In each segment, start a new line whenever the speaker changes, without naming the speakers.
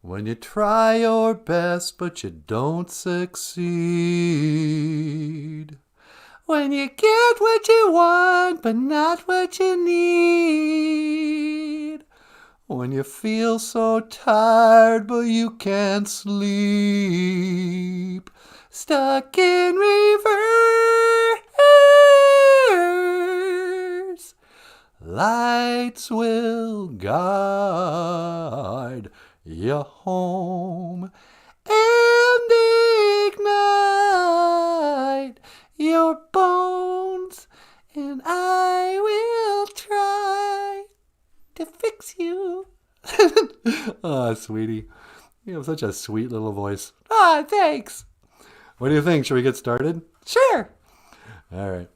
When you try your best but you don't succeed. When you get what you want but not what you need. When you feel so tired but you can't sleep. Stuck in reverse. Lights will guide you home and ignite your bones, and I will try to fix you. Oh, sweetie. You have such a sweet little voice. Ah, thanks. What do you think? Should we get started? Sure. All right.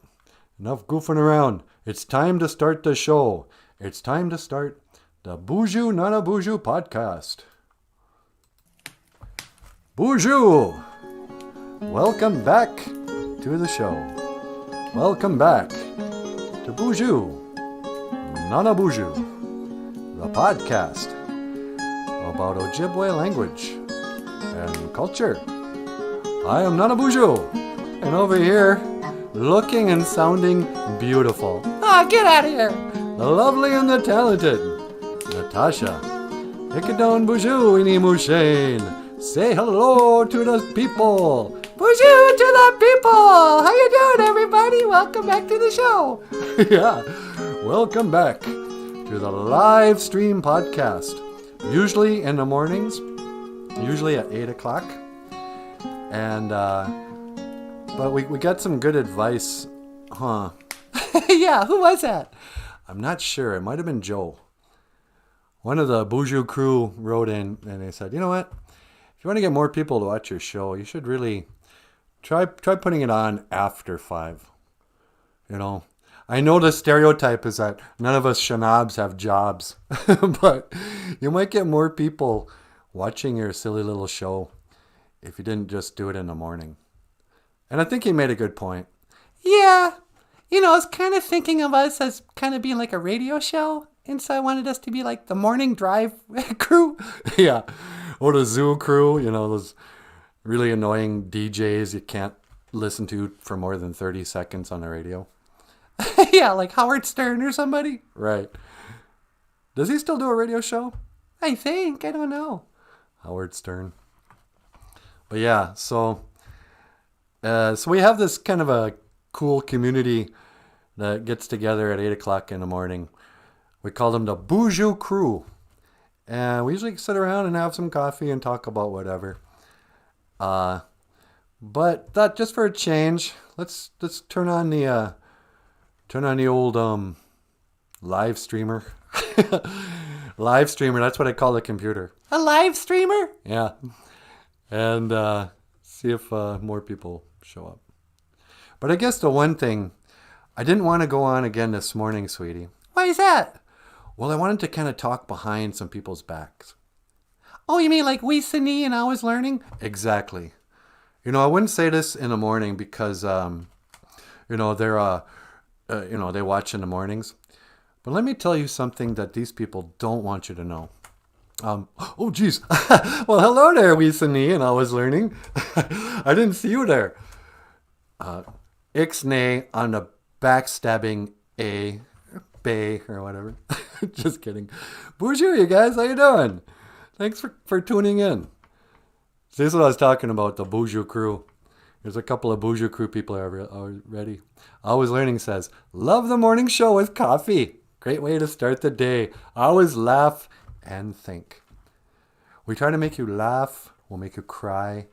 Enough goofing around. It's time to start the show. It's time to start the BOOZHOO NANABOOZHOO podcast. BOOZHOO! Welcome back to the show. Welcome back to BOOZHOO NANABOOZHOO, the podcast about Ojibwe language and culture. I am NANABOOZHOO, and over here, looking and sounding beautiful. Ah, get out of here! The lovely and the talented Natasha. Ikadon BOOZHOO Inimushane. Say hello to the people. BOOZHOO to the people. How you doing, everybody? Welcome back to the show. Yeah, welcome back to the Livestream podcast. Usually in the mornings, usually at 8 o'clock. And, but we got some good advice, huh? Yeah, who was that? I'm not sure. It might have been Joe. One of the BOOZHOO crew wrote in and they said, you know what? If you want to get more people to watch your show, you should really try putting it on after 5. You know, I know the stereotype is that none of us shanabs have jobs, but you might get more people watching your silly little show if you didn't just do it in the morning. And I think he made a good point. Yeah, you know, I was kind of thinking of us as kind of being like a radio show. And so I wanted us to be like the morning drive crew. Yeah. Or the zoo crew, you know, those really annoying DJs you can't listen to for more than 30 seconds on the radio. Yeah, like Howard Stern or somebody. Right. Does he still do a radio show? I think. I don't know. Howard Stern. But yeah, so we have this kind of a cool community that gets together at 8 o'clock in the morning. We call them the BOOZHOO crew. And we usually sit around and have some coffee and talk about whatever. But that just for a change, let's turn on the old live streamer. Live streamer, that's what I call the computer. A live streamer? Yeah. And see if more people show up. But I guess the one thing, I didn't want to go on again this morning, sweetie. Why is that? Well, I wanted to kind of talk behind some people's backs. Oh, you mean like Weesanie and I Was Learning? Exactly. You know, I wouldn't say this in the morning because, you know, they're, you know, they watch in the mornings. But let me tell you something that these people don't want you to know. Oh, geez. Well, hello there, Weesanie and I Was Learning. I didn't see you there. Ixnay on the backstabbing A. Bay or whatever. Just kidding. BOOZHOO, you guys, how you doing? Thanks for tuning in. So this is what I was talking about, the BOOZHOO crew. There's a couple of BOOZHOO crew people already. Always Learning says, love the morning show with coffee. Great way to start the day. Always laugh and think. We try to make you laugh. We'll make you cry.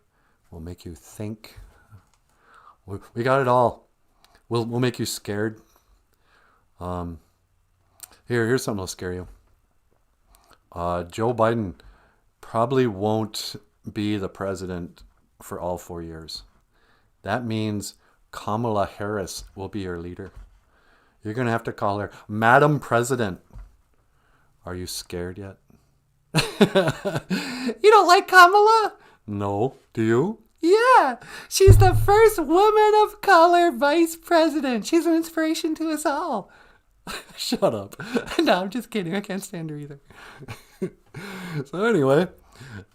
We'll make you think. We got it all. We'll make you scared. Here's something that'll scare you. Joe Biden probably won't be the president for all 4 years. That means Kamala Harris will be your leader. You're going to have to call her Madam President. Are you scared yet? You don't like Kamala? No. Do you? Yeah. She's the first woman of color vice president. She's an inspiration to us all. Shut up. No, I'm just kidding. I can't stand her either. So anyway,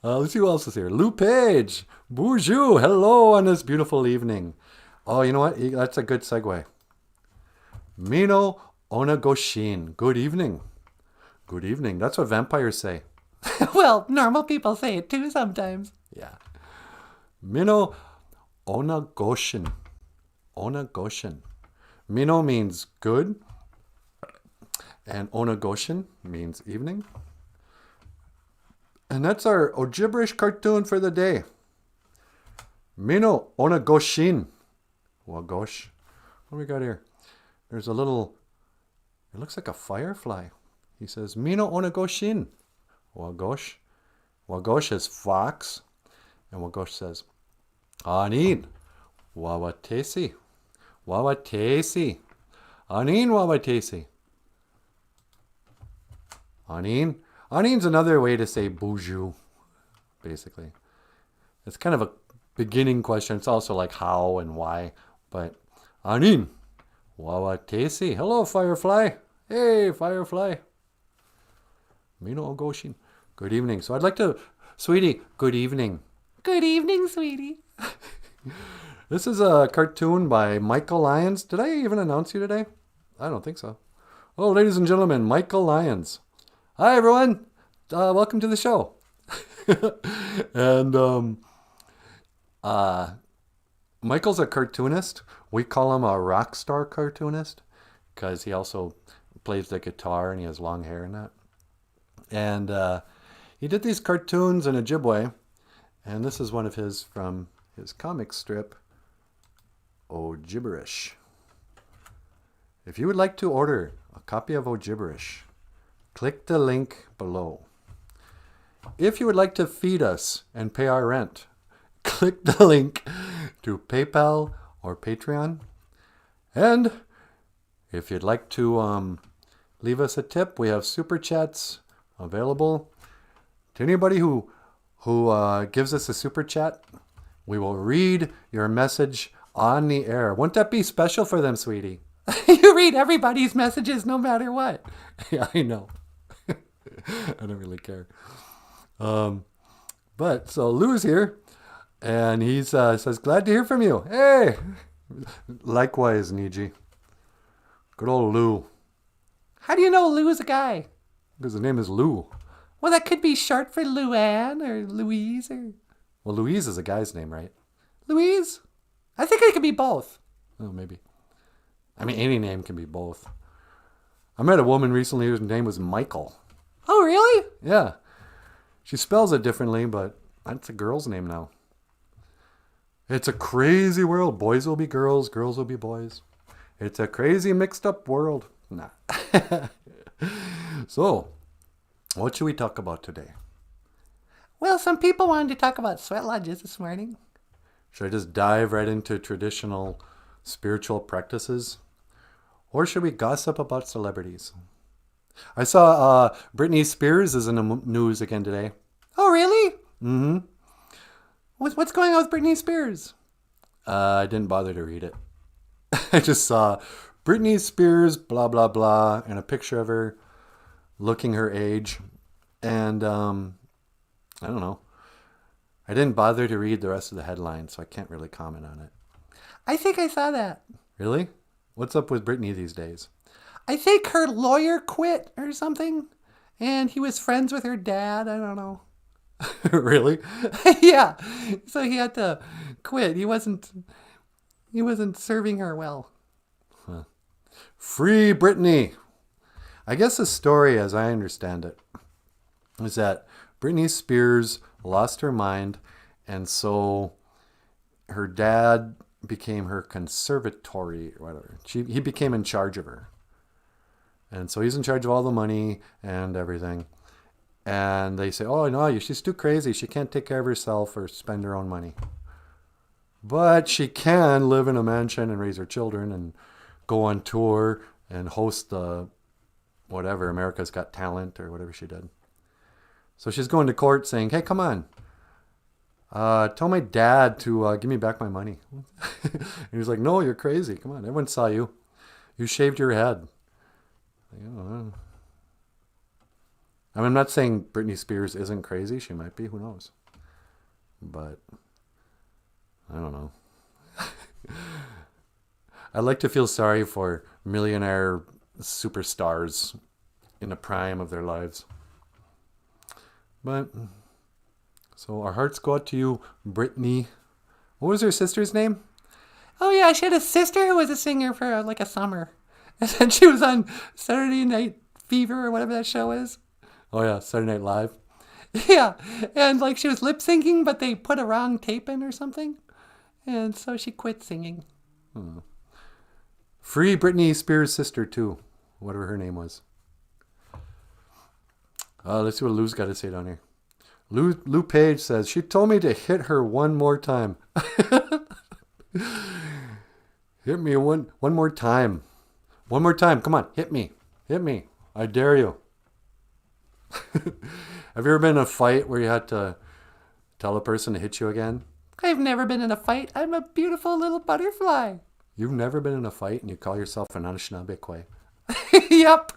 Let's see who else is here. Lou Page. Bonjour. Hello on this beautiful evening. Oh, you know what? That's a good segue. Mino Onagoshin. Good evening. Good evening. That's what vampires say.
Well, normal people say it too sometimes.
Yeah. Mino Onagoshin. Onagoshin. Mino means good. And Onagoshin means evening. And that's our Ojibwe cartoon for the day. Mino Onagoshin. Wagosh. What do we got here? There's a little, it looks like a firefly. He says, Mino Onagoshin. Wagosh. Wagosh is fox. And Wagosh says, Anin. Wawatesi. Wawatesi. Anin wawatesi. Anin. Anin's another way to say BOOZHOO, basically. It's kind of a beginning question. It's also like how and why. But Anin. Wawatesi. Hello, firefly. Hey, firefly. Mino Ogoshin. Good evening. So I'd like to, sweetie, good evening.
Good evening, sweetie.
This is a cartoon by Michael Lyons. Did I even announce you today? I don't think so. Oh, ladies and gentlemen, Michael Lyons. Hi, everyone. Welcome to the show. And Michael's a cartoonist. We call him a rock star cartoonist because he also plays the guitar and he has long hair and that. And he did these cartoons in Ojibwe. And this is one of his from his comic strip, Ojibwe. If you would like to order a copy of Ojibwe, click the link below. If you would like to feed us and pay our rent, click the link to PayPal or Patreon. And if you'd like to leave us a tip, we have super chats available. To anybody who gives us a super chat, we will read your message on the air. Won't that be special for them, sweetie?
You read everybody's messages no matter what.
Yeah, I know. I don't really care. But so Lou's here, and he says, glad to hear from you. Hey! Likewise, Niji. Good old Lou.
How do you know Lou's a guy?
Because his name is Lou.
Well, that could be short for Luann or Louise or...
Well, Louise is a guy's name, right?
Louise? I think it could be both.
Oh, maybe. I mean, any name can be both. I met a woman recently whose name was Michael.
Oh, really?
Yeah. She spells it differently, but that's a girl's name now. It's a crazy world. Boys will be girls, girls will be boys. It's a crazy mixed up world. Nah. So, what should we talk about today?
Well, some people wanted to talk about sweat lodges this morning.
Should I just dive right into traditional spiritual practices? Or should we gossip about celebrities? I saw Britney Spears is in the news again today.
Oh, really?
Mm-hmm.
What's going on with Britney Spears?
I didn't bother to read it. I just saw Britney Spears, blah, blah, blah, and a picture of her looking her age. And I don't know. I didn't bother to read the rest of the headline, so I can't really comment on it.
I think I saw that.
Really? What's up with Britney these days?
I think her lawyer quit or something, and he was friends with her dad. I don't know.
Really?
Yeah. So he had to quit. He wasn't serving her well.
Huh. Free Britney. I guess the story, as I understand it, is that Britney Spears lost her mind, and so her dad became her conservatory or whatever. He became in charge of her. And so he's in charge of all the money and everything. And they say, oh, no, she's too crazy. She can't take care of herself or spend her own money. But she can live in a mansion and raise her children and go on tour and host the whatever, America's Got Talent or whatever she did. So she's going to court saying, hey, come on. Tell my dad to give me back my money. And he's like, no, you're crazy. Come on. Everyone saw you. You shaved your head. I mean, I'm not saying Britney Spears isn't crazy. She might be. Who knows? But I don't know. I like to feel sorry for millionaire superstars in the prime of their lives. But so our hearts go out to you, Britney. What was her sister's name?
Oh yeah, she had a sister who was a singer for like a summer. And then she was on Saturday Night Fever or whatever that show is.
Oh yeah, Saturday Night Live.
Yeah, and like she was lip syncing, but they put a wrong tape in or something. And so she quit singing.
Free Britney Spears' sister too, whatever her name was. Let's see what Lou's got to say down here. Lou Page says, she told me to hit her one more time. Hit me one more time. One more time. Come on, hit me. Hit me. I dare you. Have you ever been in a fight where you had to tell a person to hit you again?
I've never been in a fight. I'm a beautiful little butterfly.
You've never been in a fight and you call yourself an Anishinaabe?
Yep.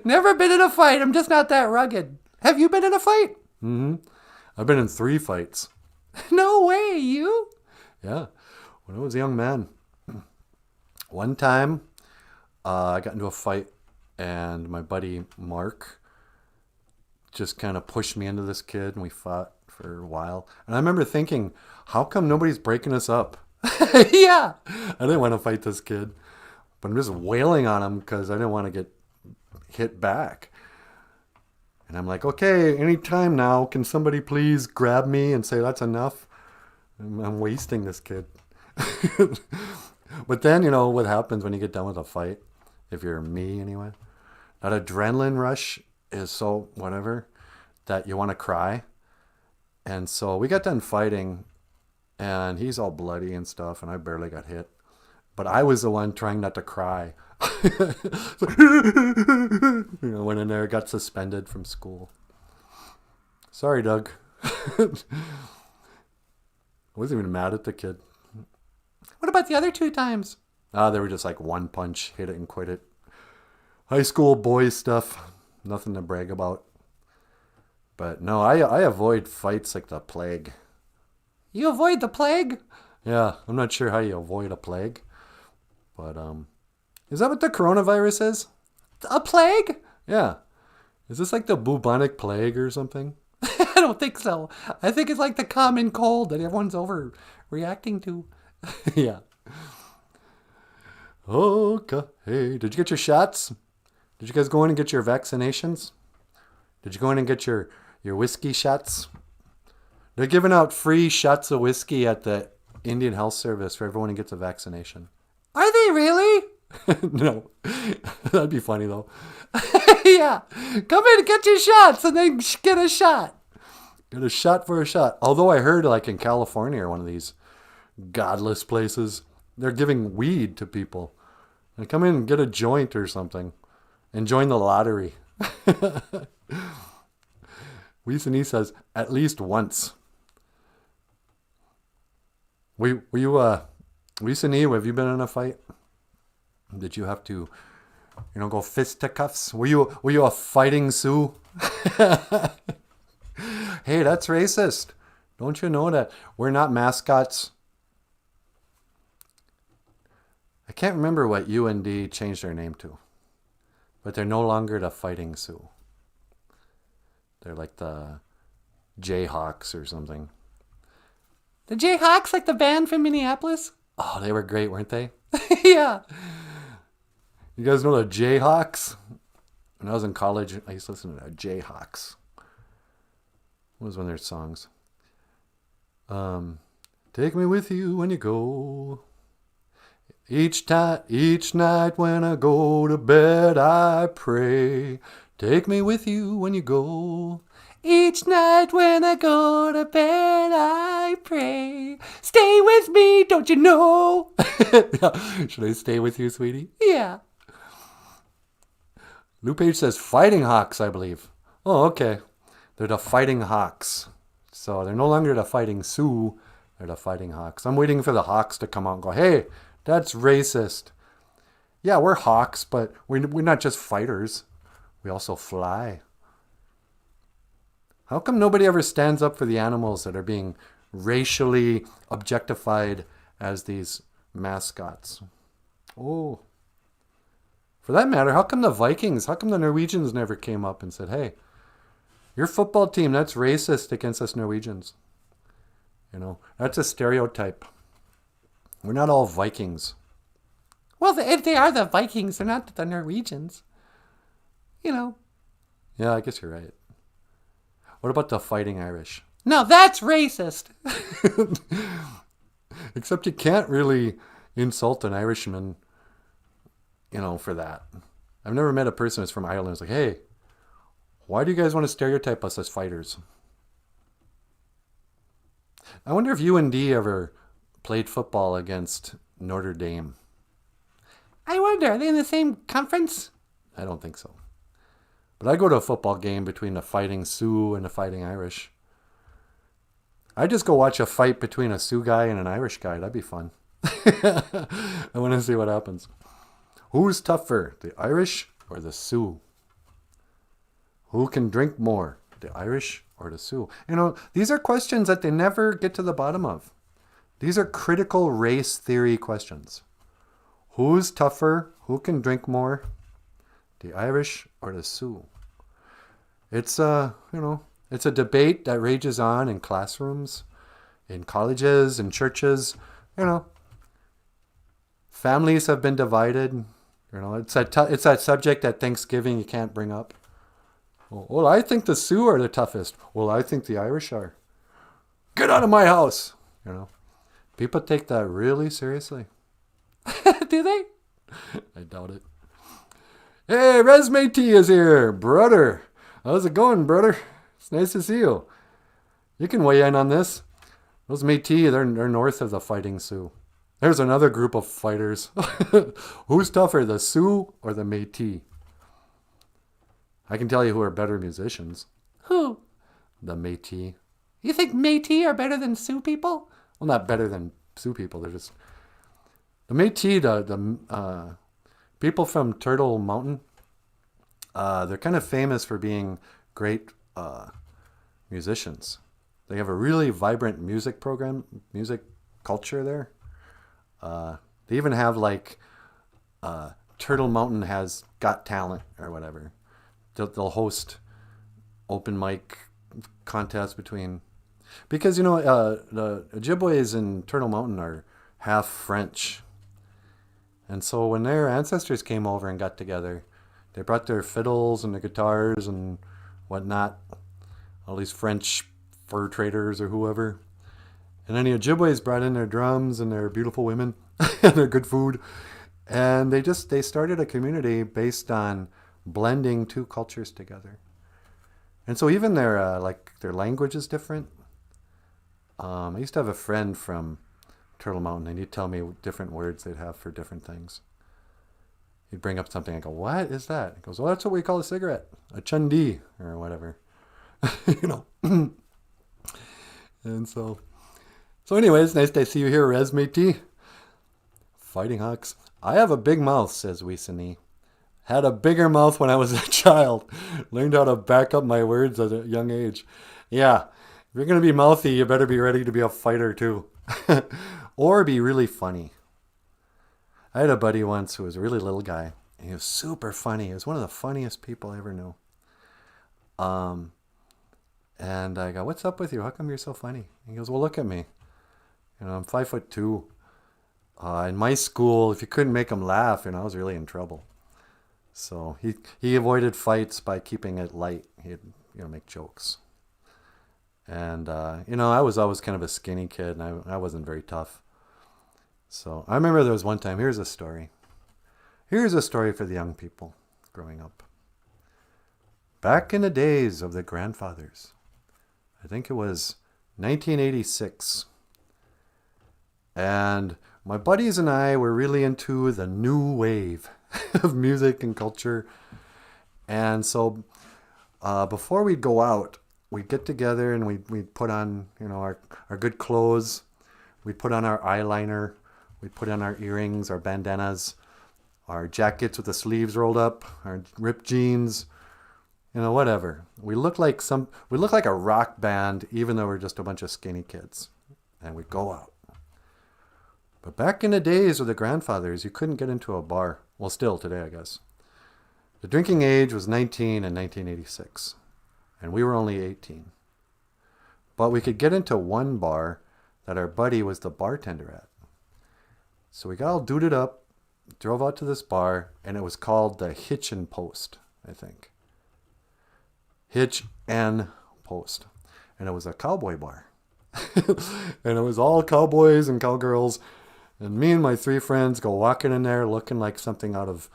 Never been in a fight. I'm just not that rugged. Have you been in a fight?
Mm-hmm. I've been in 3 fights.
No way, you?
Yeah. When I was a young man. One time, I got into a fight and my buddy Mark just kind of pushed me into this kid and we fought for a while. And I remember thinking, how come nobody's breaking us up?
Yeah.
I didn't want to fight this kid, but I'm just wailing on him because I didn't want to get hit back. And I'm like, okay, anytime now, can somebody please grab me and say that's enough? I'm wasting this kid. But then, you know, what happens when you get done with a fight, if you're me anyway, that adrenaline rush is so whatever that you want to cry. And so we got done fighting and he's all bloody and stuff and I barely got hit. But I was the one trying not to cry. You know, went in there, got suspended from school. Sorry, Doug. I wasn't even mad at the kid.
What about the other 2 times?
They were just like one punch, hit it and quit it. High school boys stuff. Nothing to brag about. But no, I avoid fights like the plague.
You avoid the plague?
Yeah, I'm not sure how you avoid a plague. But, is that what the coronavirus is?
A plague?
Yeah. Is this like the bubonic plague or something?
I don't think so. I think it's like the common cold that everyone's overreacting to.
Yeah. Okay. Hey, did you get your shots? Did you guys go in and get your vaccinations? Did you go in and get your whiskey shots? They're giving out free shots of whiskey at the Indian Health Service for everyone who gets a vaccination.
Are they really?
No. That'd be funny though.
Yeah. Come in and get your shots and then get a shot.
Get a shot for a shot. Although I heard like in California or one of these godless places, they're giving weed to people. And come in and get a joint or something. And join the lottery. Weesanee says, at least once. Were you, Weesanee, have you been in a fight? Did you have to, go fisticuffs? Were you a fighting Sioux? Hey, that's racist. Don't you know that we're not mascots? I can't remember what UND changed their name to. But they're no longer the Fighting Sioux. They're like the Jayhawks or something.
The Jayhawks, like the band from Minneapolis?
Oh, they were great, weren't they?
Yeah.
You guys know the Jayhawks? When I was in college, I used to listen to the Jayhawks. What was one of their songs? Take me with you when you go. Each night when I go to bed, I pray. Take me with you when you go.
Each night when I go to bed, I pray. Stay with me, don't you know?
Yeah. Should I stay with you, sweetie?
Yeah.
Lou Page says Fighting Hawks, I believe. Oh, okay. They're the Fighting Hawks. So they're no longer the Fighting Sioux. They're the Fighting Hawks. I'm waiting for the Hawks to come out and go, hey, that's racist. Yeah, we're hawks, but we're not just fighters. We also fly. How come nobody ever stands up for the animals that are being racially objectified as these mascots? Oh. For that matter, how come the Norwegians never came up and said, hey, your football team, that's racist against us Norwegians. That's a stereotype. We're not all Vikings.
Well, if they are the Vikings, they're not the Norwegians.
Yeah, I guess you're right. What about the Fighting Irish?
No, that's racist.
Except you can't really insult an Irishman, for that. I've never met a person who's from Ireland who's like, hey, why do you guys want to stereotype us as fighters? I wonder if UND ever played football against Notre Dame.
I wonder, are they in the same conference?
I don't think so. But I go to a football game between the Fighting Sioux and the Fighting Irish. I'd just go watch a fight between a Sioux guy and an Irish guy. That'd be fun. I want to see what happens. Who's tougher, the Irish or the Sioux? Who can drink more, the Irish or the Sioux? These are questions that they never get to the bottom of. These are critical race theory questions. Who's tougher? Who can drink more? The Irish or the Sioux? It's it's a debate that rages on in classrooms, in colleges, in churches. Families have been divided. It's that subject at Thanksgiving you can't bring up. Well, I think the Sioux are the toughest. Well, I think the Irish are. Get out of my house. People take that really seriously.
Do they?
I doubt it. Hey, Resme T is here, brother. How's it going, brother? It's nice to see you. You can weigh in on this. Those Métis, they're north of the Fighting Sioux. There's another group of fighters. Who's tougher, the Sioux or the Métis? I can tell you who are better musicians.
Who?
The Métis.
You think Métis are better than Sioux people?
Well, not better than Sioux people. They're just... The Métis, the people from Turtle Mountain, they're kind of famous for being great musicians. They have a really vibrant music culture there. They even have Turtle Mountain has Got Talent or whatever. They'll host open mic contests because the Ojibways in Turtle Mountain are half French. And so when their ancestors came over and got together, they brought their fiddles and their guitars and whatnot, all these French fur traders or whoever. And then the Ojibways brought in their drums and their beautiful women and their good food. And they started a community based on blending two cultures together. And so even their language is different. I used to have a friend from Turtle Mountain, and he'd tell me different words they'd have for different things. He'd bring up something, I go, what is that? He goes, well, that's what we call a cigarette, a chundi, or whatever. And so anyways, nice to see you here, Resme T. Fighting Hawks. I have a big mouth, says Wisani. Had a bigger mouth when I was a child. Learned how to back up my words at a young age. Yeah, if you're going to be mouthy, you better be ready to be a fighter too. Or be really funny. I had a buddy once who was a really little guy. And he was super funny. He was one of the funniest people I ever knew. And I go, what's up with you? How come you're so funny? He goes, well, look at me. I'm 5'2". In my school, if you couldn't make him laugh, I was really in trouble. So he avoided fights by keeping it light. He'd make jokes. And I was always kind of a skinny kid, and I wasn't very tough. So I remember there was one time. Here's a story. Here's a story for the young people growing up. Back in the days of the grandfathers, I think it was 1986. And my buddies and I were really into the new wave of music and culture. And so before we'd go out, we'd get together and we'd put on, our good clothes. We'd put on our eyeliner. We'd put on our earrings, our bandanas, our jackets with the sleeves rolled up, our ripped jeans. You know, whatever. We look like a rock band, even though we're just a bunch of skinny kids. And we go out. But back in the days with the grandfathers, you couldn't get into a bar. Well, still today, I guess. The drinking age was 19 in 1986. And we were only 18. But we could get into one bar that our buddy was the bartender at. So we got all duded up, drove out to this bar, and it was called the Hitch and Post, I think. Hitch and Post. And it was a cowboy bar. And it was all cowboys and cowgirls. And me and my three friends go walking in there looking like something out of,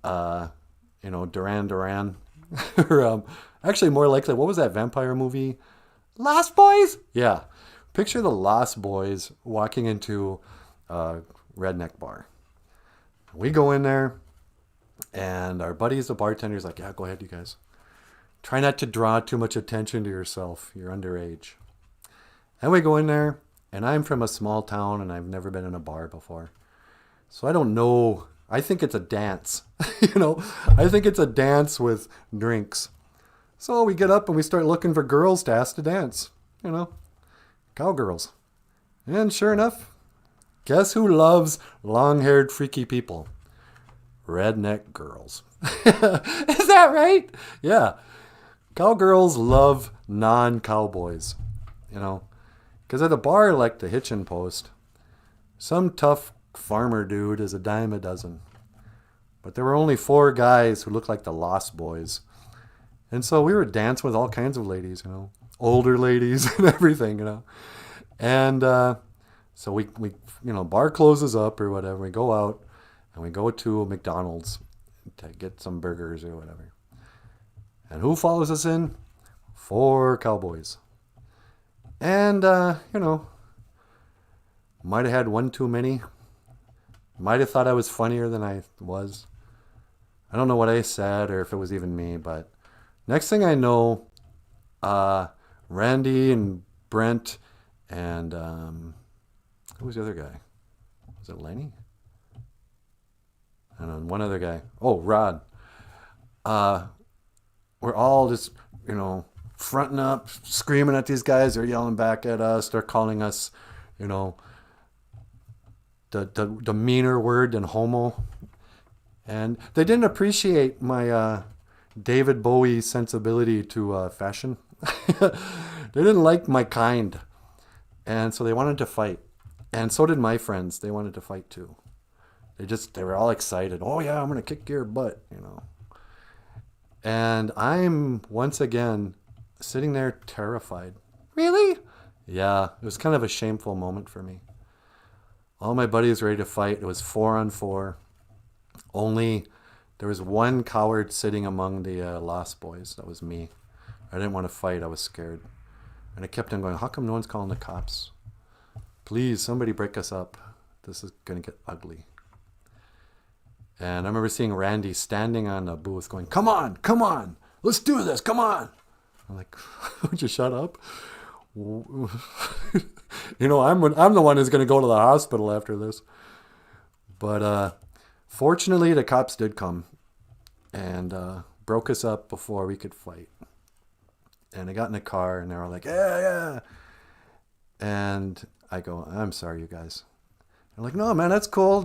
Duran Duran. Or actually more likely, what was that vampire movie?
Lost Boys?
Yeah. Picture the Lost Boys walking into a redneck bar. We go in there, and our buddy's the bartender's like, yeah, go ahead, you guys. Try not to draw too much attention to yourself. You're underage. And we go in there, and I'm from a small town, and I've never been in a bar before. So I don't know. I think it's a dance. I think it's a dance with drinks. So we get up and we start looking for girls to ask to dance. Cowgirls. And sure enough, guess who loves long-haired freaky people? Redneck girls.
Is that right?
Yeah. Cowgirls love non-cowboys. Because at a bar like the Hitchin' Post, some tough farmer dude is a dime a dozen. But there were only 4 guys who looked like the Lost Boys. And so we would dance with all kinds of ladies, older ladies and everything, And so we bar closes up or whatever. We go out and we go to a McDonald's to get some burgers or whatever. And who follows us in? 4 cowboys. And, might have had one too many. Might have thought I was funnier than I was. I don't know what I said or if it was even me, but next thing I know, Randy and Brent and, who was the other guy? Was it Lenny? And then one other guy. Oh, Rod. We're all just, fronting up, screaming at these guys. They're yelling back at us. They're calling us, the meaner word than homo. And they didn't appreciate my David Bowie sensibility to fashion. They didn't like my kind. And so they wanted to fight. And so did my friends. They wanted to fight too. They were all excited. Oh yeah, I'm going to kick your butt, And I'm once again sitting there terrified.
Really?
Yeah, it was kind of a shameful moment for me. All my buddies were ready to fight. It was 4-on-4. Only there was one coward sitting among the Lost Boys. That was me. I didn't want to fight. I was scared. And I kept on going, how come no one's calling the cops? Please, somebody break us up. This is going to get ugly. And I remember seeing Randy standing on a booth going, come on, let's do this, come on. I'm like, would you shut up? I'm the one who's going to go to the hospital after this. But fortunately, the cops did come and broke us up before we could fight. And I got in the car and they were like, yeah. And I go, I'm sorry, you guys. They're like, no, man, that's cool.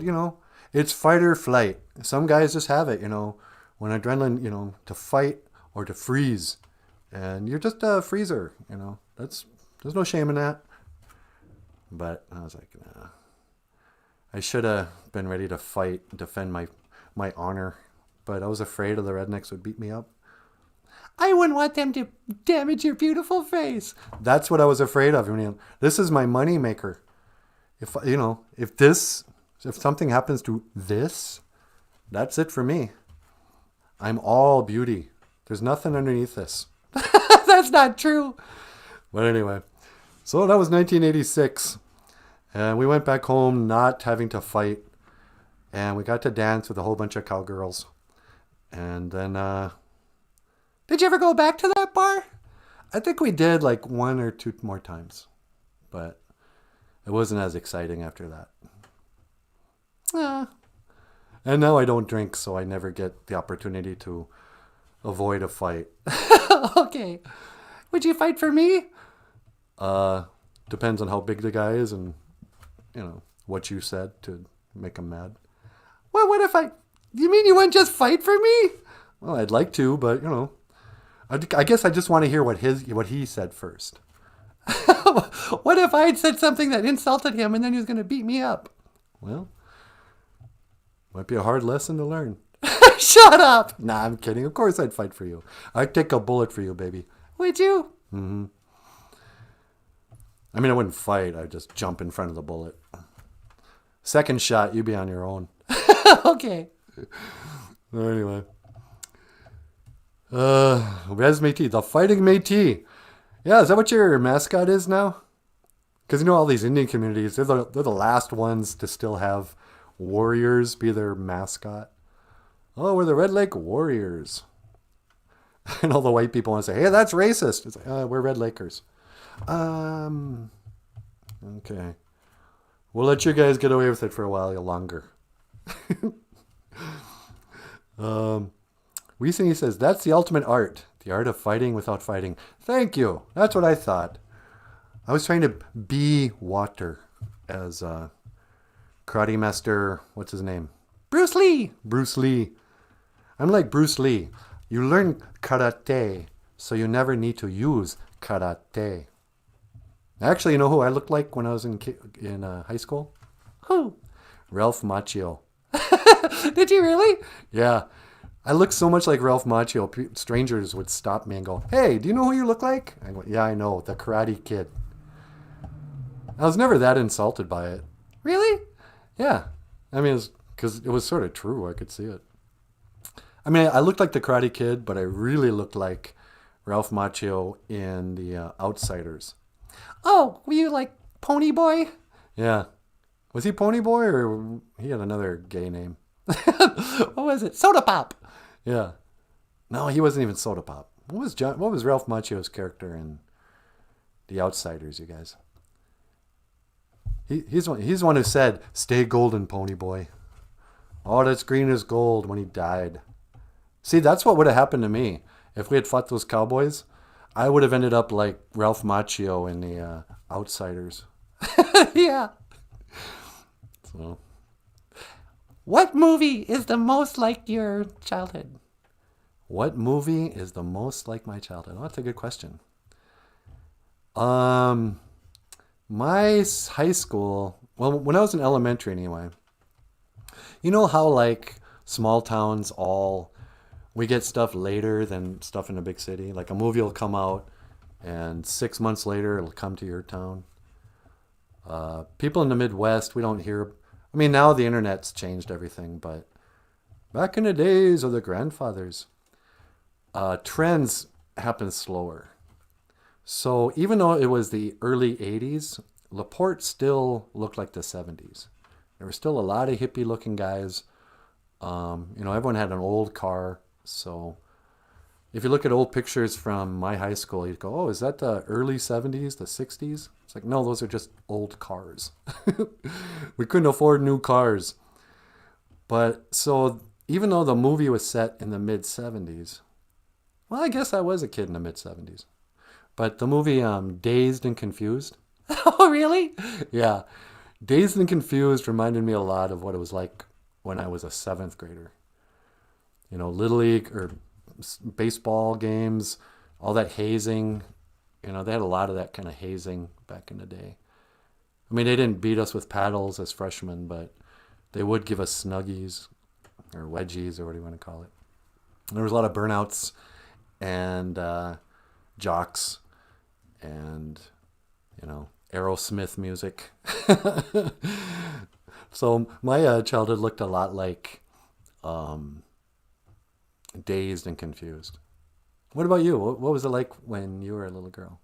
It's fight or flight. Some guys just have it, when adrenaline, to fight or to freeze. And you're just a freezer, there's no shame in that. But I was like, nah. I should have been ready to fight, defend my honor. But I was afraid of the rednecks would beat me up.
I wouldn't want them to damage your beautiful face.
That's what I was afraid of. This is my money maker. If something happens to this, that's it for me. I'm all beauty. There's nothing underneath this.
That's not true.
But anyway, so that was 1986. And we went back home not having to fight. And we got to dance with a whole bunch of cowgirls. And then...
Did you ever go back to that bar?
I think we did like 1 or 2 more times. But it wasn't as exciting after that. And now I don't drink, so I never get the opportunity to avoid a fight.
Okay. Would you fight for me?
Depends on how big the guy is and, what you said to make him mad.
Well, what if you mean you wouldn't just fight for me?
Well, I'd like to, but, I guess I just want to hear what he said first.
What if I had said something that insulted him and then he was going to beat me up?
Well, might be a hard lesson to learn.
Shut up!
Nah, I'm kidding. Of course I'd fight for you. I'd take a bullet for you, baby.
Would you?
Mm-hmm. I mean, I wouldn't fight. I'd just jump in front of the bullet. Second shot, you'd be on your own.
Okay.
Anyway. Res Métis, the Fighting Métis. Yeah, is that what your mascot is now? Because all these Indian communities, they're the last ones to still have warriors be their mascot. Oh, we're the Red Lake Warriors. And all the white people want to say, hey, that's racist. It's like, we're Red Lakers. Okay. We'll let you guys get away with it for a while longer. Recently says, that's the ultimate art. The art of fighting without fighting. Thank you. That's what I thought. I was trying to be water as karate master, what's his name?
Bruce Lee.
Bruce Lee. I'm like Bruce Lee. You learn karate, so you never need to use karate. Actually, you know who I looked like when I was in high school?
Who?
Ralph Macchio.
Did you really?
Yeah. I look so much like Ralph Macchio, strangers would stop me and go, hey, do you know who you look like? I go, yeah, I know, the Karate Kid. I was never that insulted by it.
Really?
Yeah. I mean, because it was sort of true. I could see it. I mean, I looked like the Karate Kid, but I really looked like Ralph Macchio in The Outsiders.
Oh, were you like Pony Boy?
Yeah. Was he Pony Boy or he had another gay name?
What was it? Soda Pop.
Yeah. No, he wasn't even Soda Pop. What was Ralph Macchio's character in The Outsiders, you guys? He's one who said, stay golden, Pony Boy. All that's green is gold when he died. See, that's what would have happened to me. If we had fought those cowboys, I would have ended up like Ralph Macchio in The Outsiders.
Yeah.
So,
what movie is the most like your childhood?
what movie is the most like my childhood? Oh, that's a good question. My high school, well, when I was in elementary anyway, you know how like small towns we get stuff later than stuff in a big city? Like a movie will come out and 6 months later it'll come to your town. People in the Midwest, we don't hear, I mean, now the internet's changed everything, but back in the days of the grandfathers, trends happen slower. So even though it was the early 80s, LaPorte still looked like the 70s. There were still a lot of hippie looking guys. Everyone had an old car. So if you look at old pictures from my high school, you'd go, oh, is that the early 70s, the 60s? It's like, no, those are just old cars. We couldn't afford new cars. But so even though the movie was set in the mid 70s, well, I guess I was a kid in the mid 70s. But the movie Dazed and Confused.
Oh, really?
Yeah. Dazed and Confused reminded me a lot of what it was like when I was a 7th grader. Little League or baseball games, all that hazing. They had a lot of that kind of hazing back in the day. I mean, they didn't beat us with paddles as freshmen, but they would give us snuggies or wedgies or what do you want to call it. And there was a lot of burnouts and jocks and, Aerosmith music. So my childhood looked a lot like Dazed and Confused. What about you? What was it like when you were a little girl?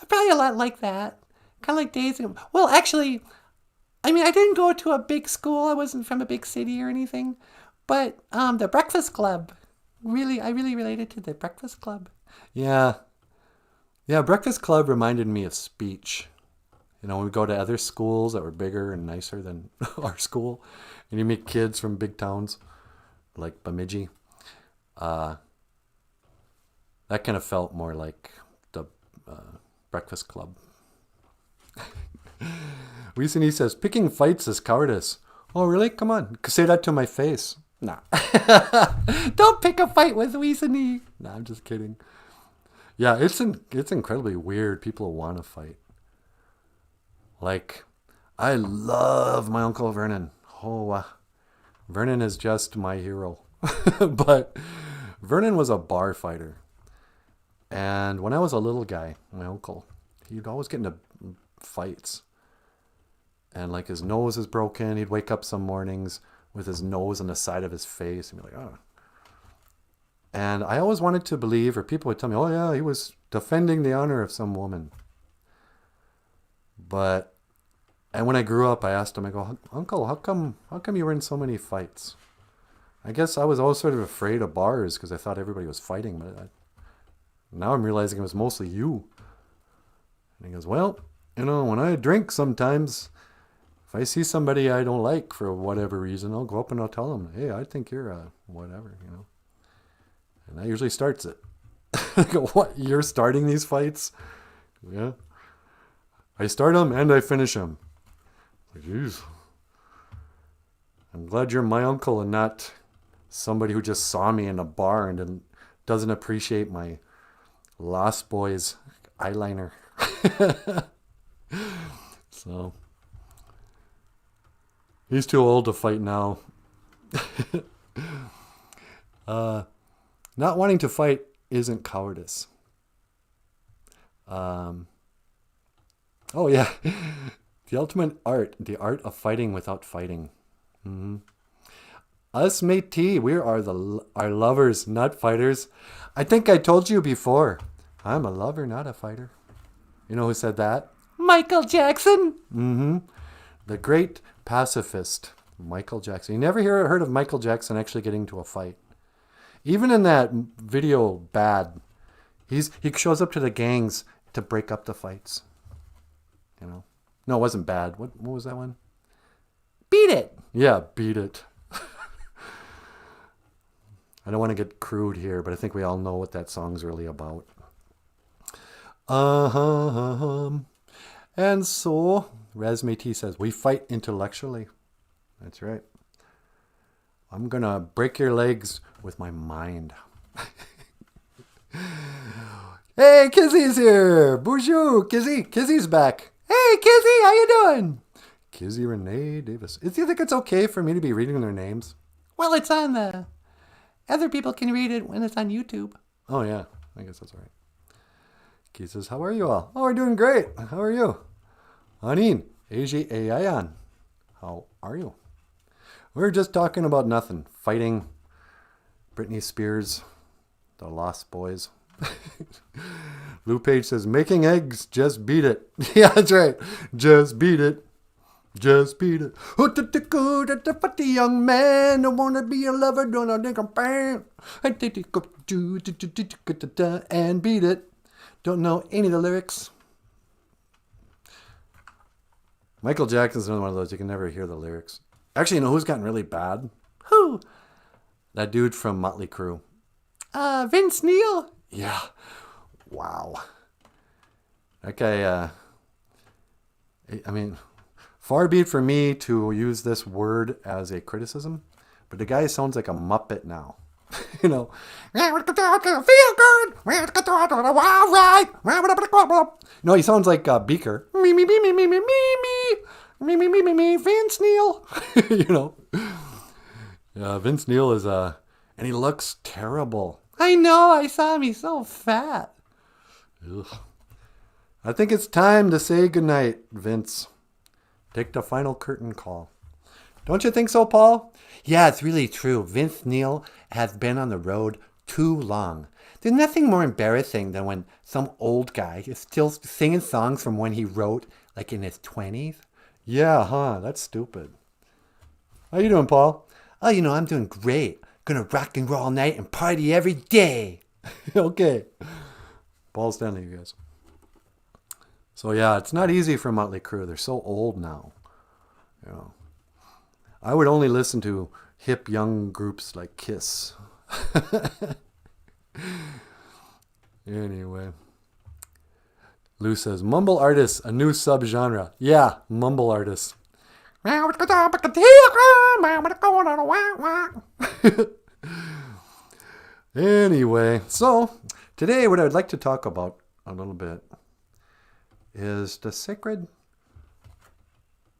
Probably a lot like that. Kind of like Days. Well, actually, I mean, I didn't go to a big school. I wasn't from a big city or anything. But the Breakfast Club, I really related to the Breakfast Club.
Yeah. Yeah, Breakfast Club reminded me of speech. When we go to other schools that were bigger and nicer than our school, and you meet kids from big towns like Bemidji. That kind of felt more like the Breakfast Club. Weesony says, picking fights is cowardice. Oh, really? Come on. Say that to my face. Nah.
Don't pick a fight with Weesony.
Nah, I'm just kidding. Yeah, it's incredibly weird. People want to fight. Like, I love my Uncle Vernon. Oh, Vernon is just my hero. But Vernon was a bar fighter. And when I was a little guy, my uncle, he'd always get into fights. And like his nose is broken. He'd wake up some mornings with his nose on the side of his face and be like, oh. And I always wanted to believe, or people would tell me, oh yeah, he was defending the honor of some woman. And when I grew up, I asked him, I go, Uncle, how come you were in so many fights? I guess I was always sort of afraid of bars because I thought everybody was fighting, but now I'm realizing it was mostly you. And he goes, well, when I drink sometimes, if I see somebody I don't like for whatever reason, I'll go up and I'll tell them, hey, I think you're whatever, And that usually starts it. I go, what? You're starting these fights? Yeah. I start them and I finish them. Like, jeez. I'm glad you're my uncle and not somebody who just saw me in a bar and doesn't appreciate my Lost Boys eyeliner. So he's too old to fight now. Not wanting to fight isn't cowardice. Oh yeah, the ultimate art, the art of fighting without fighting. Mm-hmm. Us Métis, we are our lovers, not fighters. I think I told you before. I'm a lover, not a fighter. You know who said that?
Michael Jackson.
Mm-hmm. The great pacifist, Michael Jackson. You never heard of Michael Jackson actually getting into a fight. Even in that video, Bad, he shows up to the gangs to break up the fights. No, it wasn't Bad. What was that one?
Beat It.
Yeah, Beat It. I don't want to get crude here, but I think we all know what that song's really about. And so, Razmati says, we fight intellectually. That's right. I'm going to break your legs with my mind. Hey, Kizzy's here. Boozhoo, Kizzy. Kizzy's back. Hey, Kizzy, how you doing? Kizzy Renee Davis. Do you think it's okay for me to be reading their names?
Well, it's on the... Other people can read it when it's on YouTube.
Oh, yeah. I guess that's all right. Key says, how are you all? Oh, we're doing great. How are you? Anin, AJ Ayan. How are you? We're just talking about nothing. Fighting, Britney Spears, the Lost Boys. Lou Page says, making eggs, just beat it. Yeah, that's right. Just beat it. Just beat it. The young man don't want to be a lover, don't think I'm bad. And beat it. Don't know any of the lyrics. Michael Jackson's another one of those you can never hear the lyrics. Actually, you know who's gotten really bad?
Who?
That dude from Motley Crue.
Vince Neil.
Yeah. Wow. That guy, I mean, far be it for me to use this word as a criticism, but the guy sounds like a Muppet now. You know. Feel good. No, he sounds like Beaker. Me, Vince Neil. You know. Yeah, Vince Neil is and he looks terrible.
I know, I saw him. He's so fat.
Ugh. I think it's time to say goodnight, Vince. Take the final curtain call. Don't you think so, Paul? Yeah, it's really true. Vince Neil has been on the road too long. There's nothing more embarrassing than when some old guy is still singing songs from when he wrote, like in his 20s. Yeah, huh? That's stupid. How you doing, Paul? Oh, I'm doing great. Gonna rock and roll all night and party every day. Okay. Paul Stanley, you guys. So yeah, it's not easy for Motley Crue. They're so old now. I would only listen to hip young groups like Kiss. Anyway. Lou says, mumble artists, a new subgenre. Yeah, mumble artists. Anyway, so today what I'd like to talk about a little bit is the sacred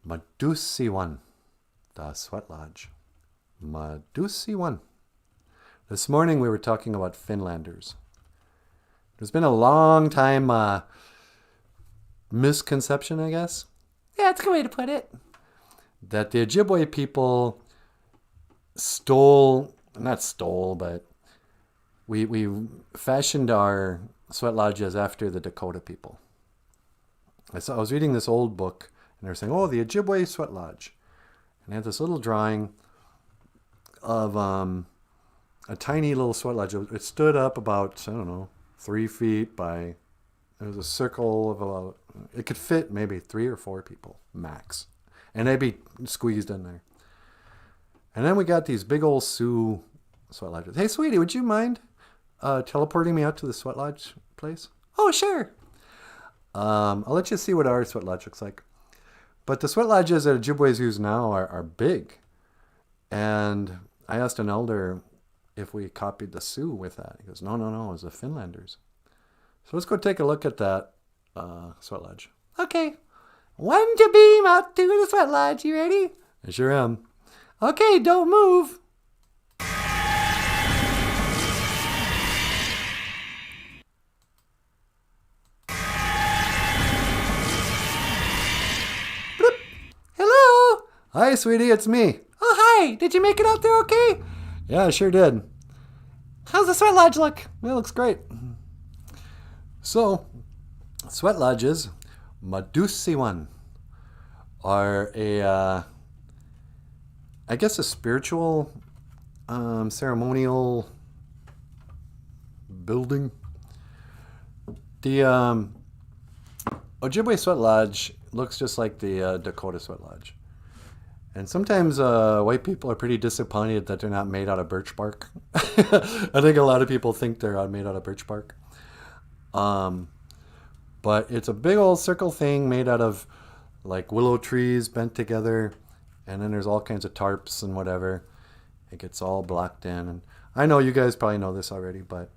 Madusiwan, the sweat lodge. Madusiwan. This morning we were talking about Finlanders. There's been a long time misconception, I guess.
Yeah, that's a good way to put it.
That the Ojibwe people but we fashioned our sweat lodges after the Dakota people. I was reading this old book, and they were saying, oh, the Ojibwe sweat lodge. And they had this little drawing of a tiny little sweat lodge. It stood up about, 3 feet by, there was a circle of about, it could fit maybe 3 or 4 people, max. And they'd be squeezed in there. And then we got these big old Sioux sweat lodges. Hey, sweetie, would you mind teleporting me out to the sweat lodge place?
Oh, sure.
I'll let you see what our sweat lodge looks like. But the sweat lodges that Ojibways use now are big. And I asked an elder if we copied the Sioux with that. He goes, no, it was the Finlanders. So let's go take a look at that sweat lodge.
Okay. 1 to beam out to the sweat lodge. You ready?
I sure am.
Okay, don't move. Bloop. Hello.
Hi, sweetie, it's me.
Oh, hi. Did you make it out there okay?
Yeah, I sure did.
How's the sweat lodge look?
It looks great. So, sweat lodges, Madusiwan, are a spiritual, ceremonial building. The Ojibwe sweat lodge looks just like the Dakota sweat lodge. And sometimes white people are pretty disappointed that they're not made out of birch bark. I think a lot of people think they're made out of birch bark. But it's a big old circle thing made out of like willow trees bent together. And then there's all kinds of tarps and whatever. It gets all blocked in. And I know you guys probably know this already, but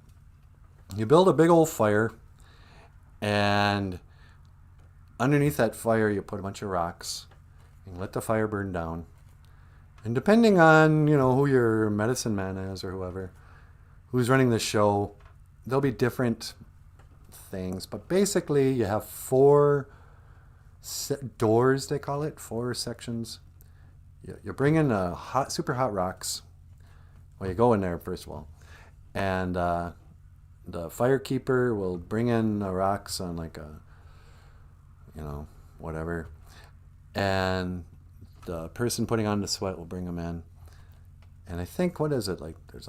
you build a big old fire. And underneath that fire, you put a bunch of rocks. And let the fire burn down. And depending on, who your medicine man is or who's running the show, there'll be different things. But basically, you have 4 doors, they call it, 4 sections. You bring in super hot rocks. Well, you go in there, first of all. And the firekeeper will bring in the rocks on like a, whatever. And the person putting on the sweat will bring them in. And I think, what is it? There's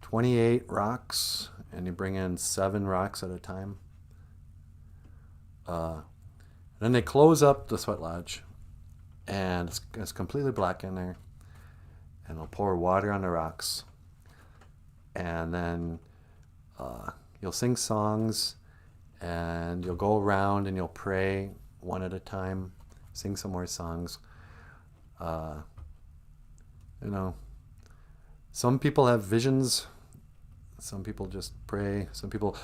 28 rocks, and you bring in 7 rocks at a time. Then they close up the sweat lodge, and it's completely black in there. And they'll pour water on the rocks. And then you'll sing songs, and you'll go around and you'll pray one at a time, sing some more songs. Some people have visions. Some people just pray.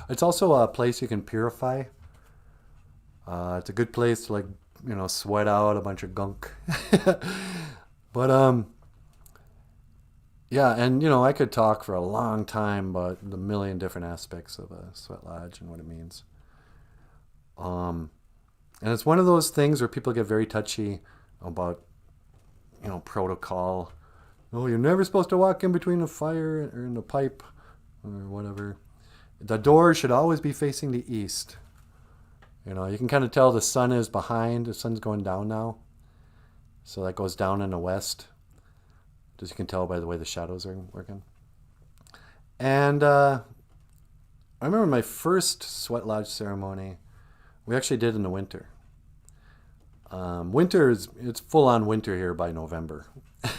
It's also a place you can purify. It's a good place to sweat out a bunch of gunk. But yeah, and I could talk for a long time about the million different aspects of a sweat lodge and what it means. And it's one of those things where people get very touchy about, protocol. Oh, you're never supposed to walk in between the fire or in the pipe or whatever. The door should always be facing the east. You can kind of tell the sun is behind. The sun's going down now. So that goes down in the west. As you can tell by the way the shadows are working. And I remember my first sweat lodge ceremony. We actually did in the winter. It's full on winter here by November.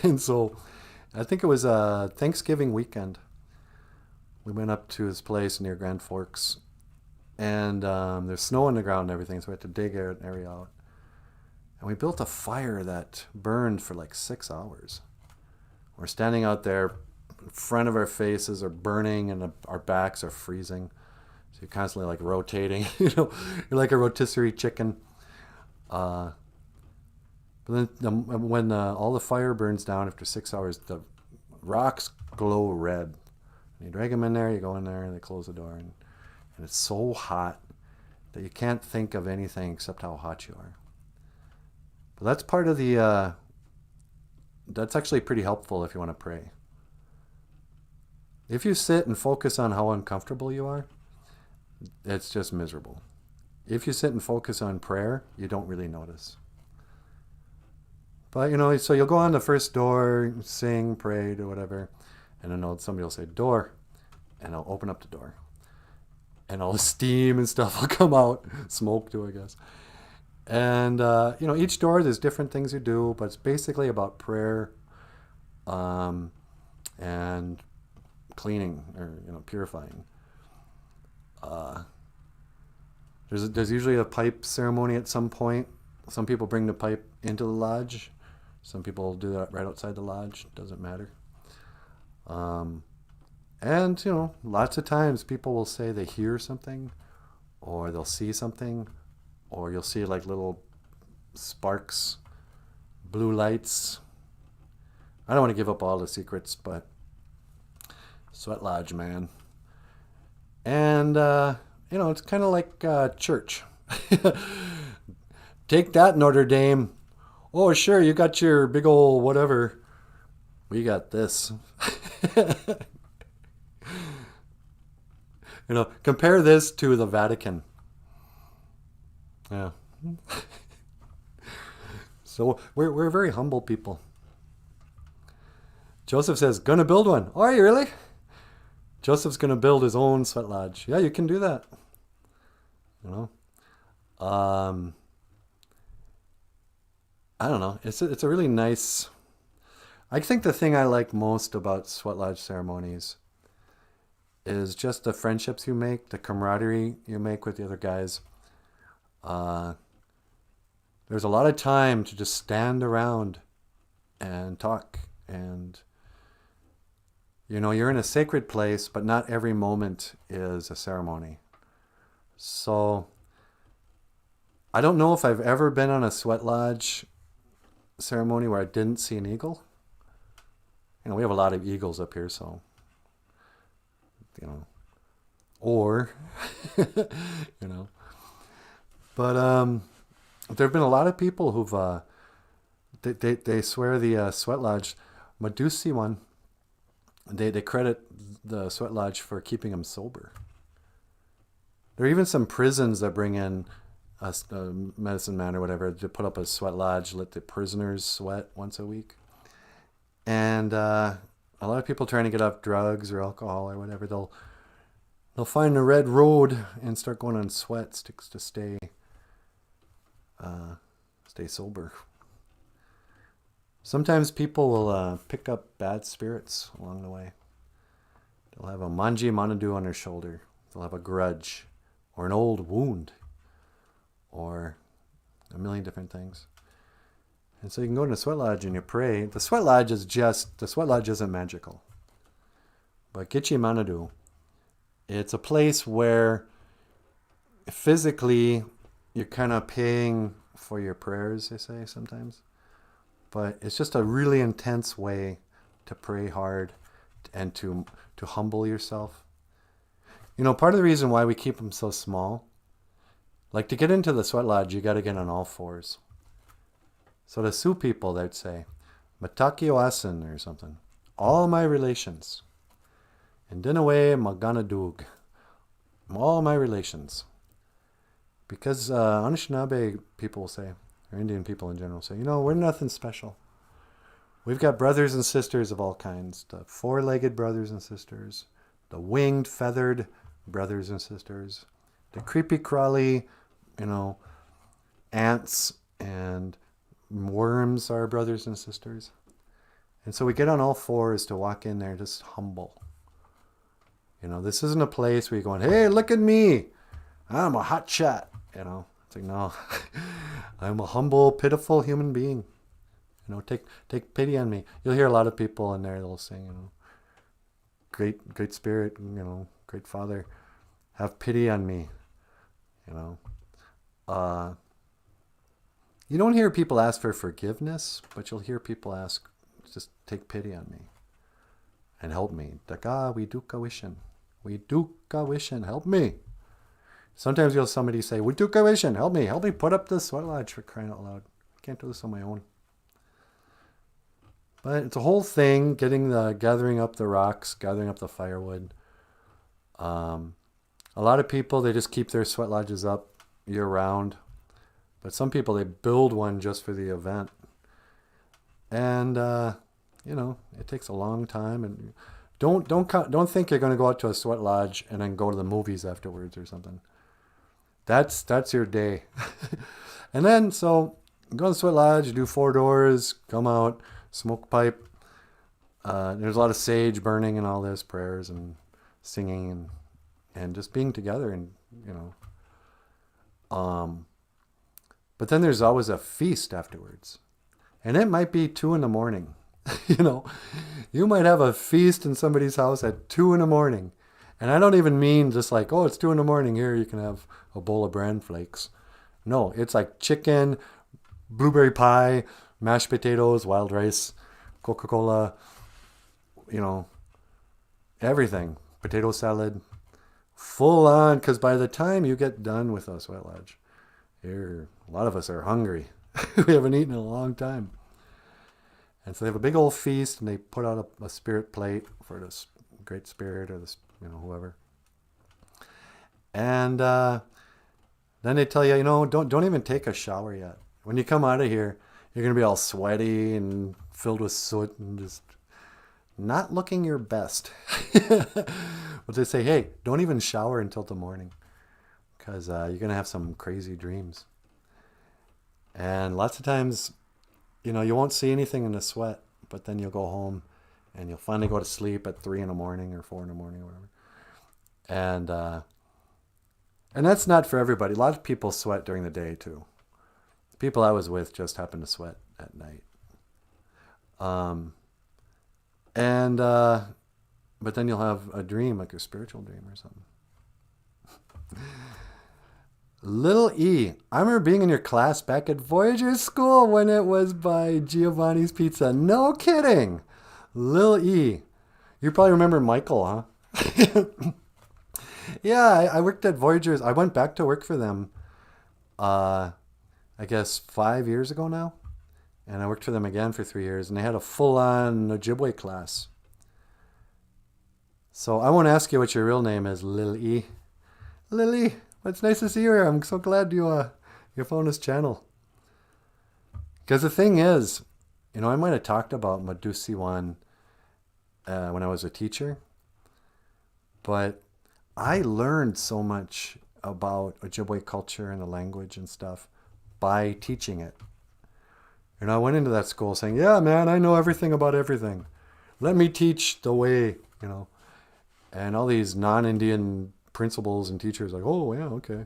And so I think it was Thanksgiving weekend. we went up to his place near Grand Forks, and there's snow on the ground and everything, so we had to dig an area out. And we built a fire that burned for like 6 hours. We're standing out there, in front of our faces are burning and our backs are freezing. So you're constantly like rotating, you know, you're like a rotisserie chicken. But then when all the fire burns down after 6 hours, the rocks glow red. And you drag them in there, you go in there, and they close the door. And it's so hot that you can't think of anything except how hot you are. But that's part of the, that's actually pretty helpful if you want to pray. If you sit and focus on how uncomfortable you are, it's just miserable. If you sit and focus on prayer, you don't really notice. But, you know, so you'll go on the first door, sing, pray, do whatever, and then somebody will say, door, and I'll open up the door. And all the steam and stuff will come out, smoke too, I guess. And, you know, each door, there's different things you do, but it's basically about prayer and cleaning or, you know, purifying. There's usually a pipe ceremony at some point. Some people bring the pipe into the lodge. Some people do that right outside the lodge. Doesn't matter. And, you know, lots of times people will say they hear something, or they'll see something, or you'll see like little sparks, blue lights. I don't want to give up all the secrets, but sweat lodge, man. And, you know, it's kind of like church. Take that, Notre Dame. Oh, sure, you got your big old whatever. We got this. You know, compare this to the Vatican. Yeah. So we're very humble people. Joseph says, gonna build one. Oh, are you really? Joseph's gonna build his own sweat lodge. Yeah, you can do that. You know? I don't know. It's a really nice... I think the thing I like most about sweat lodge ceremonies is just the friendships you make, the camaraderie you make with the other guys. There's a lot of time to just stand around and talk. And, you know, you're in a sacred place, but not every moment is a ceremony. So I don't know if I've ever been on a sweat lodge ceremony where I didn't see an eagle. You know, we have a lot of eagles up here, so, you know, or, you know, but there have been a lot of people who've, they swear the sweat lodge, Medusi one, they credit the sweat lodge for keeping them sober. There are even some prisons that bring in a medicine man or whatever to put up a sweat lodge, let the prisoners sweat once a week. And a lot of people trying to get off drugs or alcohol or whatever, they'll find the red road and start going on sweat sticks to stay sober. Sometimes people will pick up bad spirits along the way. They'll have a manji manadu on their shoulder. They'll have a grudge or an old wound or a million different things. And so you can go to the sweat lodge and you pray. The sweat lodge isn't magical. But Gichi Manadu, it's a place where physically you're kind of paying for your prayers, they say sometimes. But it's just a really intense way to pray hard and to humble yourself. You know, part of the reason why we keep them so small, like to get into the sweat lodge, you got to get on all fours. So the Sioux people, they'd say, Matakio asin or something. All my relations. And in a way, Maganadug. All my relations. Because Anishinaabe people say, or Indian people in general say, you know, we're nothing special. We've got brothers and sisters of all kinds. The four-legged brothers and sisters. The winged, feathered brothers and sisters. The creepy-crawly, you know, ants and worms are brothers and sisters. And so we get on all fours to walk in there just humble. You know, this isn't a place where you're going, hey, look at me. I'm a hot shot. You know, it's like, no, I'm a humble, pitiful human being. You know, take pity on me. You'll hear a lot of people in there, they'll sing, you know, great spirit, you know, great Father, have pity on me. You know, you don't hear people ask for forgiveness, but you'll hear people ask, just take pity on me and help me. Daka, we do wishin. We do wishin, help me. Sometimes you'll somebody say, we do wishin, help me put up this sweat lodge, for crying out loud. I can't do this on my own. But it's a whole thing, gathering up the rocks, gathering up the firewood. A lot of people, they just keep their sweat lodges up year round. But some people, they build one just for the event. And, you know, it takes a long time. And don't think you're going to go out to a sweat lodge and then go to the movies afterwards or something. That's your day. And then, so, go to the sweat lodge, do 4 doors, come out, smoke pipe. There's a lot of sage burning and all this, prayers and singing and just being together and, you know. But then there's always a feast afterwards. And it might be 2 a.m. You know, you might have a feast in somebody's house at 2 a.m. And I don't even mean just like, oh, it's 2 a.m. Here, you can have a bowl of bran flakes. No, it's like chicken, blueberry pie, mashed potatoes, wild rice, Coca-Cola, you know, everything. Potato salad, full on. Because by the time you get done with a sweat lodge, a lot of us are hungry. We haven't eaten in a long time. And so they have a big old feast, and they put out a spirit plate for this great spirit or this, you know, whoever. And then they tell you, you know, don't even take a shower yet. When you come out of here, you're going to be all sweaty and filled with soot and just not looking your best. But they say, hey, don't even shower until the morning, because you're going to have some crazy dreams. And lots of times, you know, you won't see anything in the sweat, but then you'll go home and you'll finally go to sleep at 3 a.m. or 4 a.m. or whatever. And that's not for everybody. A lot of people sweat during the day too. The people I was with just happened to sweat at night. But then you'll have a dream, like a spiritual dream or something. Little E. I remember being in your class back at Voyager School when it was by Giovanni's Pizza. No kidding. Little E. You probably remember Michael, huh? Yeah, I worked at Voyager's. I went back to work for them, I guess 5 years ago now. And I worked for them again for 3 years. And they had a full-on Ojibwe class. So I won't ask you what your real name is, Lil E. Lily, it's nice to see you here. I'm so glad you found this channel. Because the thing is, you know, I might have talked about Madusiwan when I was a teacher. But I learned so much about Ojibwe culture and the language and stuff by teaching it. And I went into that school saying, yeah, man, I know everything about everything. Let me teach the way, you know. And all these non-Indian principals and teachers like, oh, yeah, okay.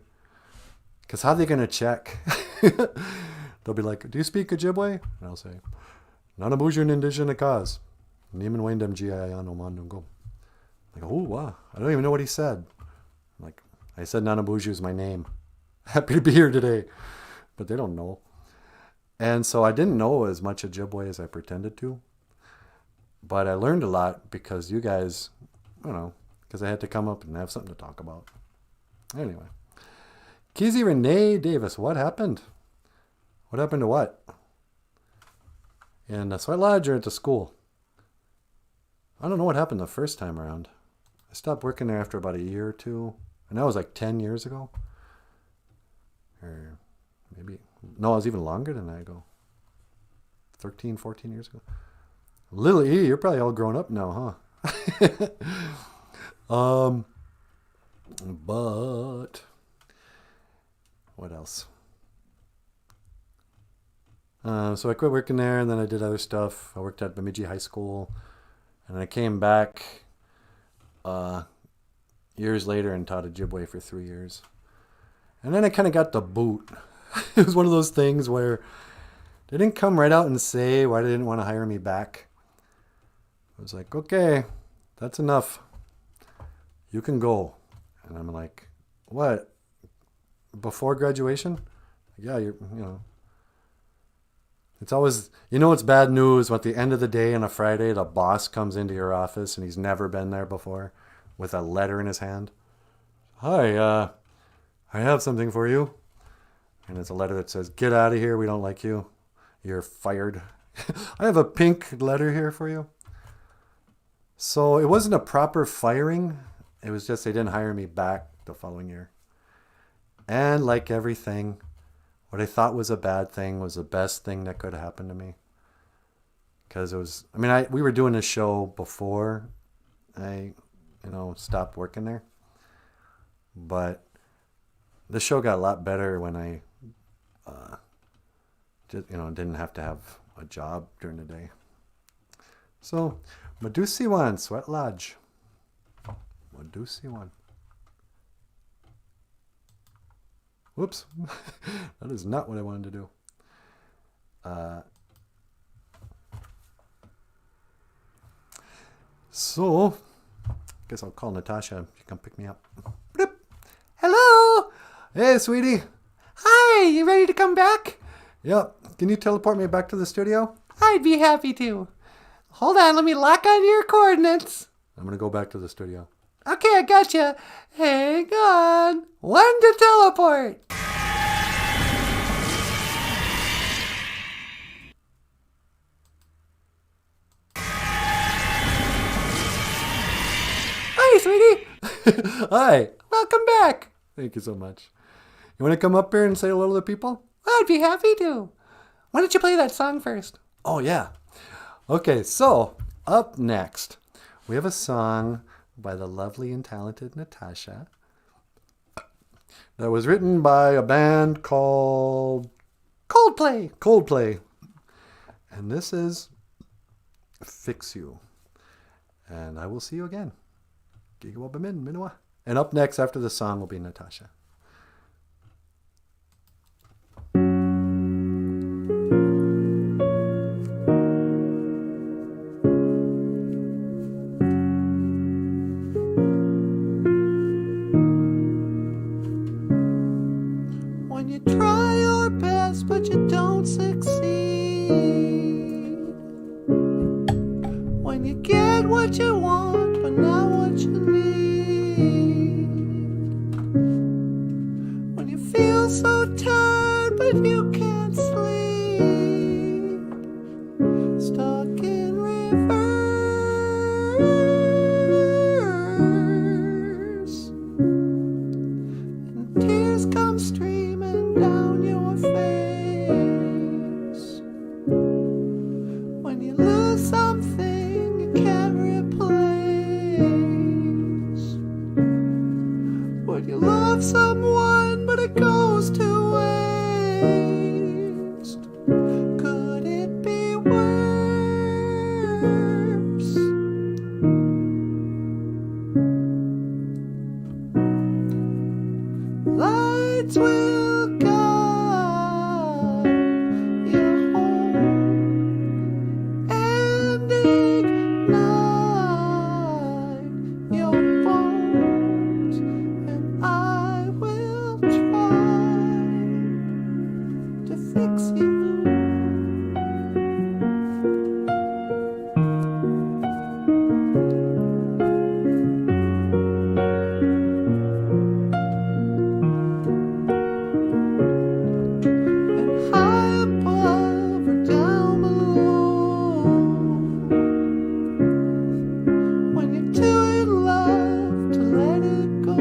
Because how are they going to check? They'll be like, do you speak Ojibwe? And I'll say, Nanaboozhoo Indijana Kaz. Niman Wendam Giayano Mandungo. Like, oh, wow. I don't even know what he said. I'm like, I said Nanaboozhoo is my name. Happy to be here today. But they don't know. And so I didn't know as much Ojibwe as I pretended to. But I learned a lot because you guys, you know, because I had to come up and have something to talk about. Anyway. Kizzy Renee Davis, what happened? What happened to what? In the Sweat Lodge or at the school? I don't know what happened the first time around. I stopped working there after about a year or two. And that was like 10 years ago. Or maybe, no, it was even longer than that ago. 13, 14 years ago. Lily E, you're probably all grown up now, huh? But what else? So I quit working there, and then I did other stuff. I worked at Bemidji High School, and I came back years later and taught Ojibwe for 3 years. And then I kind of got the boot. It was one of those things where they didn't come right out and say why they didn't want to hire me back. I was like, okay, that's enough. You can go. And I'm like, what? Before graduation? Yeah, it's always, it's bad news when at the end of the day on a Friday, the boss comes into your office and he's never been there before with a letter in his hand. Hi, I have something for you. And it's a letter that says, get out of here. We don't like you. You're fired. I have a pink letter here for you. So it wasn't a proper firing. It was just they didn't hire me back the following year. And like everything, what I thought was a bad thing was the best thing that could happen to me. Because it was, we were doing this show before I, stopped working there. But the show got a lot better when I, didn't have to have a job during the day. So, Madusiwan, Sweat Lodge. Madusiwan. Whoops. That is not what I wanted to do. So, I guess I'll call Natasha. She can pick me up.
Hello.
Hey, sweetie.
Hi, you ready to come back?
Yep. Can you teleport me back to the studio?
I'd be happy to. Hold on, let me lock on your coordinates.
I'm going to go back to the studio.
Okay, I gotcha. Hang on. 1 to teleport. Hi, sweetie.
Hi.
Welcome back.
Thank you so much. You want to come up here and say hello to the people?
I'd be happy to. Why don't you play that song first?
Oh, yeah. Okay, so up next, we have a song by the lovely and talented Natasha that was written by a band called Coldplay. And this is Fix You. And I will see you again. And up next after the song will be Natasha.
When you try your best but you don't succeed, when you get what you want but not what you need, when you feel so tired but you can't sleep, stuck in reverse, and tears come streaming down your face. When you lose something you can't replace, when you love someone but it goes to waste, could it be worse? Lights will guide you home and ignite your bones, and I will try to fix you. And high above or down below, when you're too in love to let it go,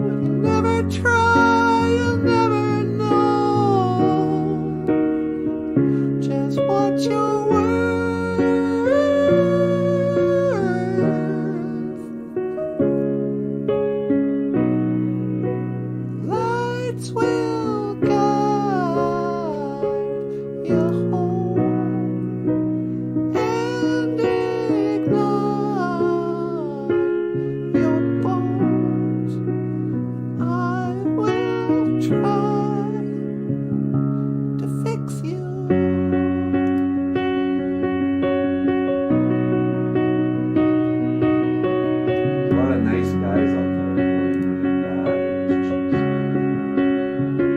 when you never try